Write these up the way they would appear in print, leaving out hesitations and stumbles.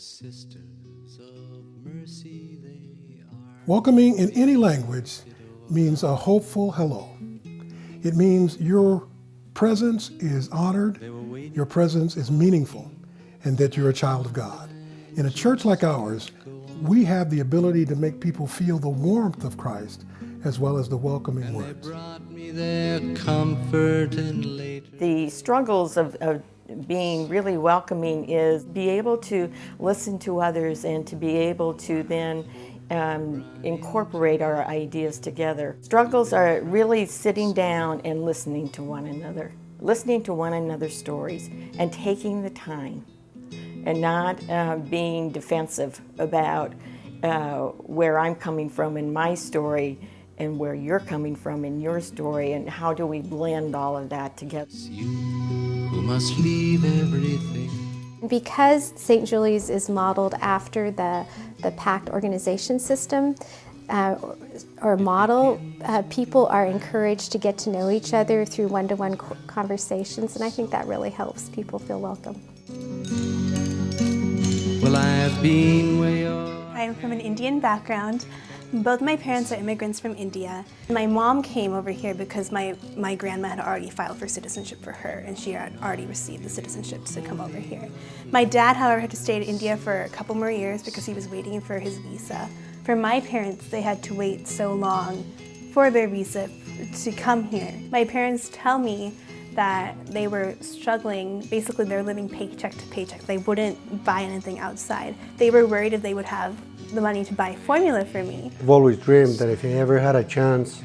sisters of mercy, they are. Welcoming in any language means a hopeful hello. It means your presence is honored, your presence is meaningful, and that you're a child of God. In a church like ours, we have the ability to make people feel the warmth of Christ as well as the welcoming words. The struggles of being really welcoming is be able to listen to others and to be able to then incorporate our ideas together. Struggles are really sitting down and listening to one another's stories, and taking the time and not being defensive about where I'm coming from in my story and where you're coming from in your story, and how do we blend all of that together. You who must leave everything. Because St. Julie's is modeled after the Pact Organization system or model, people are encouraged to get to know each other through one-to-one conversations, and I think that really helps people feel welcome. Well, I've been way off. I'm from an Indian background. Both my parents are immigrants from India. My mom came over here because my grandma had already filed for citizenship for her, and she had already received the citizenship to come over here. My dad, however, had to stay in India for a couple more years because he was waiting for his visa. For my parents, they had to wait so long for their visa to come here. My parents tell me that they were struggling. Basically, they're living paycheck to paycheck. They wouldn't buy anything outside. They were worried if they would have the money to buy formula for me. I've always dreamed that if I ever had a chance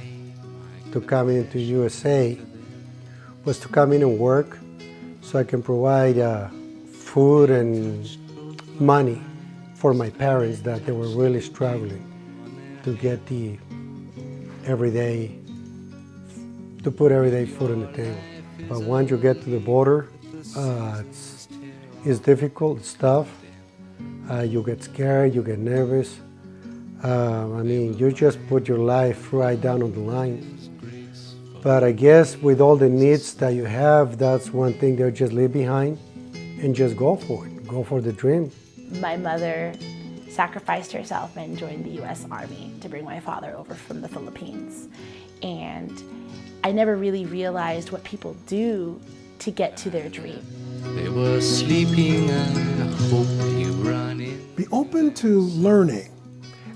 to come into USA, was to come in and work so I can provide food and money for my parents, that they were really struggling to get the everyday, to put everyday food on the table. But once you get to the border, it's difficult, it's tough. You get scared, you get nervous. You just put your life right down on the line. But I guess with all the needs that you have, that's one thing they'll just leave behind and just go for it, go for the dream. My mother sacrificed herself and joined the U.S. Army to bring my father over from the Philippines. And I never really realized what people do to get to their dream. They were sleeping, I hope you run in. Be open to learning.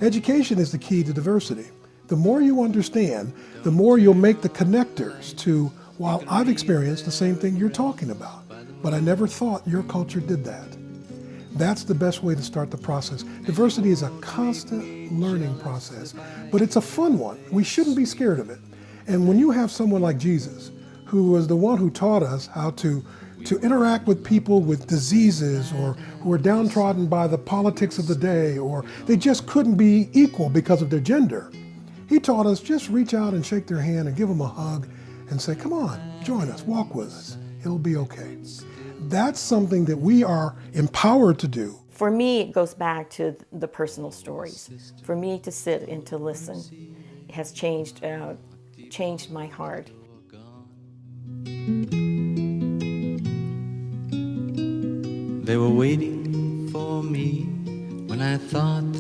Education is the key to diversity. The more you understand, the more you'll make the connectors to, while I've experienced the same thing you're talking about, but I never thought your culture did that. That's the best way to start the process. Diversity is a constant learning process, but it's a fun one. We shouldn't be scared of it. And when you have someone like Jesus, who was the one who taught us how to interact with people with diseases, or who are downtrodden by the politics of the day, or they just couldn't be equal because of their gender. He taught us just reach out and shake their hand and give them a hug and say, come on, join us, walk with us. It'll be okay. That's something that we are empowered to do. For me, it goes back to the personal stories. For me to sit and to listen has changed my heart. They were waiting for me when I thought that